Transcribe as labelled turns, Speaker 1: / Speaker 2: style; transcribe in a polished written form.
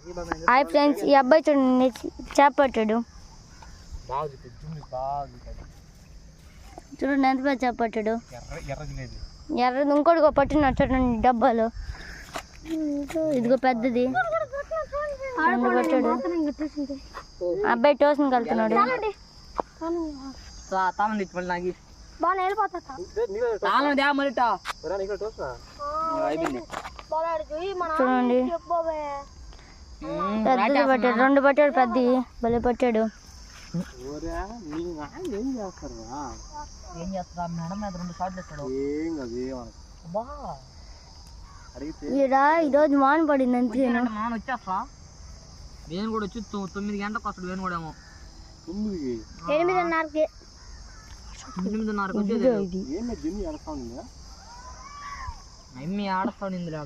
Speaker 1: Hi friends, ఈ అబ్బాయి చూడండి చేప పట్టాడు. చూడండి ఎంత పెద్ద చేప పట్టాడు. ఎర్రది ఇంకోటి పట్టిన చూడండి డబ్బాలో. ఇదిగో పెద్దది పట్టాడు. అబ్బాయి ట్యూషన్కి వెళ్తున్నాడు. చూడండి పెద్దది పట్టాడు, 2 పట్టాడు, పెద్దది భలే పట్టాడు. ఈరోజు మాన పడింది అంతే.
Speaker 2: వేను కూడా వచ్చి 9 గంటలకు వస్తాడు. వేను కూడా ఏమో
Speaker 1: 8:30కి.
Speaker 2: ఆడస్తాడు ఇందులో.